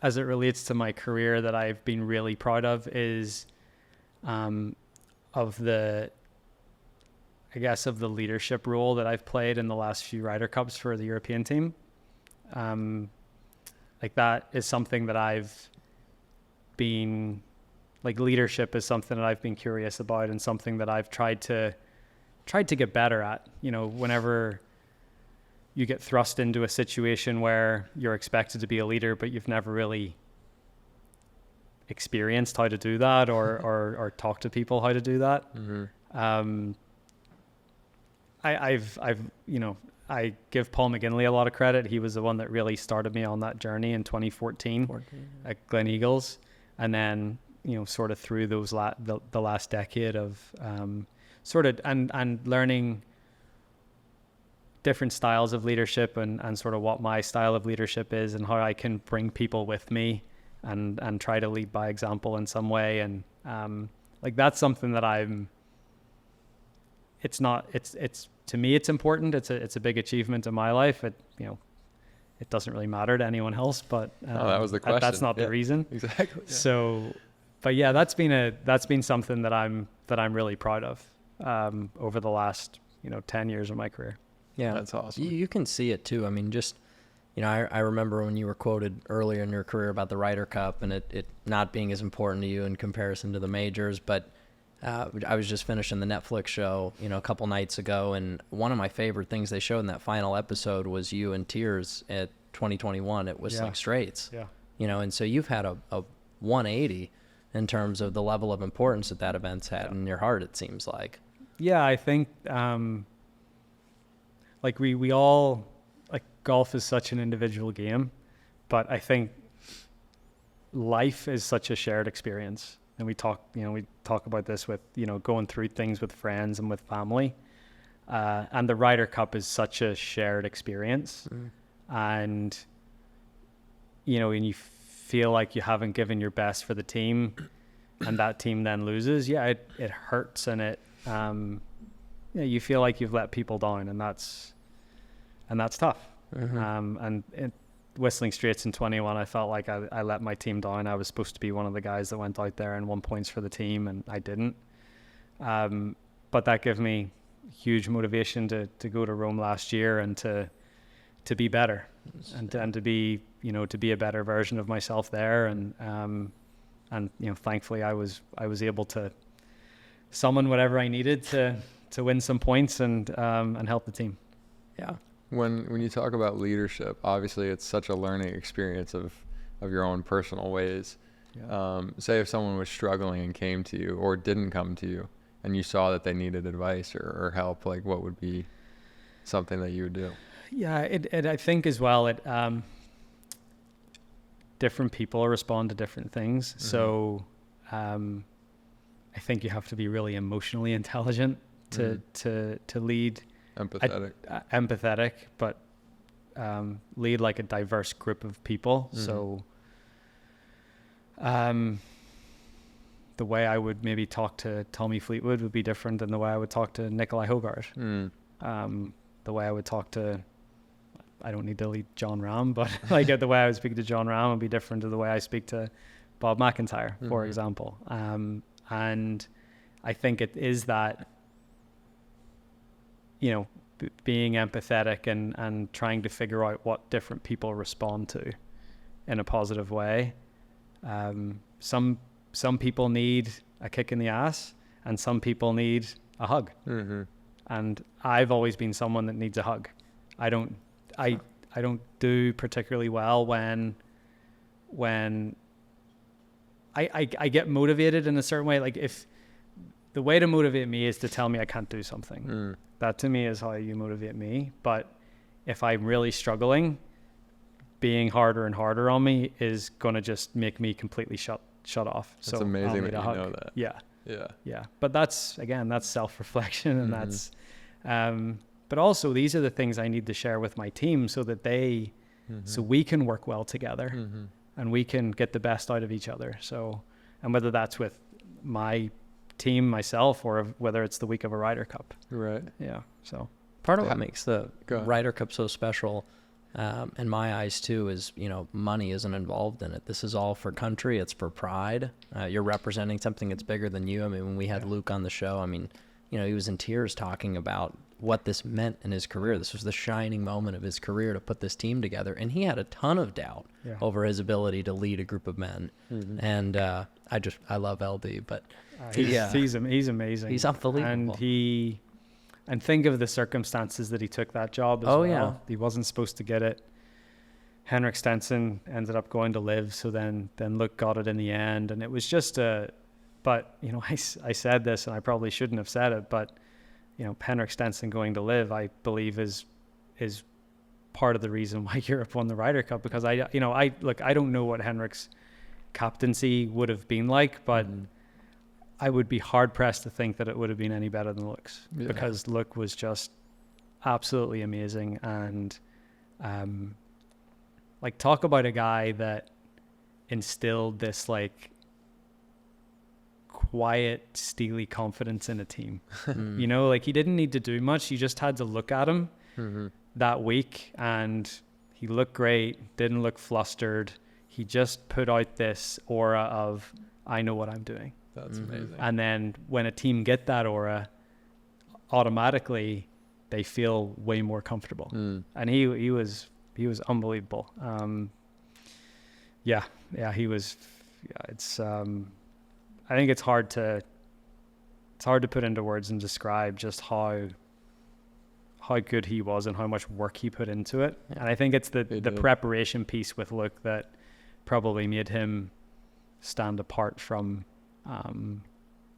as it relates to my career that I've been really proud of is of the leadership role that I've played in the last few Ryder Cups for the European team. Like that is something that I've been, like leadership is something that I've been curious about and something that I've tried to get better at. You know, whenever you get thrust into a situation where you're expected to be a leader, but you've never really experienced how to do that or talk to people how to do that. I give Paul McGinley a lot of credit. He was the one that really started me on that journey in 2014 at Glen Eagles. And then, you know, sort of through those the last decade of sort of and learning different styles of leadership and sort of what my style of leadership is and how I can bring people with me and try to lead by example in some way. And like that's something that it's to me, it's important. It's a big achievement in my life. It doesn't really matter to anyone else, but that was the question. That's not the reason. Exactly. Yeah. So, but yeah, that's been something that I'm really proud of over the last 10 years of my career. Yeah, that's awesome. You can see it too. I mean, just I remember when you were quoted earlier in your career about the Ryder Cup and it not being as important to you in comparison to the majors, but I was just finishing the Netflix show, a couple nights ago, and one of my favorite things they showed in that final episode was you in tears at 2021 at Whistling Straits. Yeah. And so you've had a 180 in terms of the level of importance that event's had in your heart, it seems like. Yeah, I think like we all, like, golf is such an individual game, but I think life is such a shared experience. And we talk about this with, going through things with friends and with family. And the Ryder Cup is such a shared experience. And, when you feel like you haven't given your best for the team and that team then loses, it hurts and it, you feel like you've let people down and that's tough. Whistling Straits in 21, I felt like I let my team down. I was supposed to be one of the guys that went out there and won points for the team, and I didn't. But that gave me huge motivation to go to Rome last year and to be better and to be a better version of myself there. And thankfully I was able to summon whatever I needed to win some points and help the team. Yeah. When you talk about leadership, obviously it's such a learning experience of your own personal ways. Yeah. Say if someone was struggling and came to you or didn't come to you and you saw that they needed advice or help, like what would be something that you would do? Yeah, it I think as well, different people respond to different things. So I think you have to be really emotionally intelligent to lead. Empathetic, but lead like a diverse group of people. So the way I would maybe talk to Tommy Fleetwood would be different than the way I would talk to Nicolai Hogart. The way I would talk to, I don't need to lead John Rahm, but like the way I would speak to John Rahm would be different to the way I speak to Bob McIntyre, for example. And I think it is that, being empathetic and trying to figure out what different people respond to in a positive way. Some people need a kick in the ass and some people need a hug. And I've always been someone that needs a hug. I don't do particularly well when I get motivated in a certain way. Like if the way to motivate me is to tell me I can't do something. That to me is how you motivate me. But if I'm really struggling, being harder and harder on me is going to just make me completely shut off. That's amazing that you know that. Yeah. But that's self-reflection and that's, but also these are the things I need to share with my team so that so we can work well together and we can get the best out of each other. So, and whether that's with my team, myself, or whether it's the week of a Ryder Cup. Right. Yeah. So part of what makes the Ryder Cup so special in my eyes too, is, money isn't involved in it. This is all for country. It's for pride. You're representing something that's bigger than you. I mean, when we had Luke on the show, I mean, he was in tears talking about what this meant in his career. This was the shining moment of his career to put this team together. And he had a ton of doubt over his ability to lead a group of men. Mm-hmm. And I love LD, but he's amazing. He's unbelievable. And think of the circumstances that he took that job as well. Yeah. He wasn't supposed to get it. Henrik Stenson ended up going to live, so then Luke got it in the end. And it was just but, I said this, and I probably shouldn't have said it, but, Henrik Stenson going to live, I believe is part of the reason why Europe won the Ryder Cup, because I don't know what Henrik's captaincy would have been like, but I would be hard pressed to think that it would have been any better than Luke's, because Luke was just absolutely amazing. And talk about a guy that instilled this quiet, steely confidence in a team. He didn't need to do much. You just had to look at him that week, and he looked great, didn't look flustered. He just put out this aura of, I know what I'm doing. That's amazing. And then when a team get that aura, automatically they feel way more comfortable. And he was unbelievable. He was. It's. I think it's hard to put into words and describe just how good he was and how much work he put into it. Yeah. And I think it's the preparation piece with Luke that probably made him stand apart from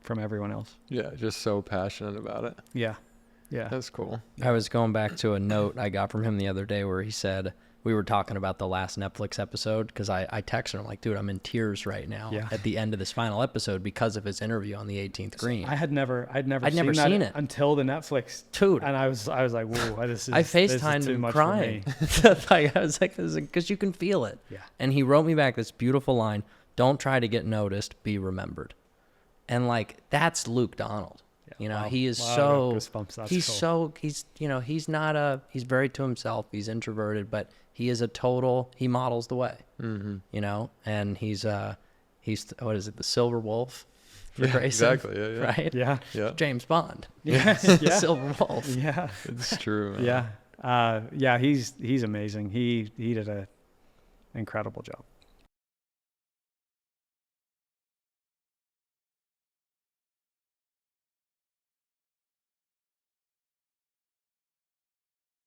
everyone else. Yeah, just so passionate about it. Yeah. That's cool. I was going back to a note I got from him the other day where he said, we were talking about the last Netflix episode, because I texted him like, dude, I'm in tears right now at the end of this final episode because of his interview on the 18th green. I'd never seen it until the Netflix, dude. And I was like, whoa, this is. I FaceTimed him crying. I was like, because you can feel it. Yeah. And he wrote me back this beautiful line: "Don't try to get noticed, be remembered." And that's Luke Donald. He is he's very to himself. He's introverted, but he is he models the way, and he's what is it? The Silver Wolf for Grayson. Exactly. Yeah. Right. Yeah. James Bond. Yeah. Silver Wolf. Yeah. It's true. Man. Yeah. He's amazing. He did an incredible job.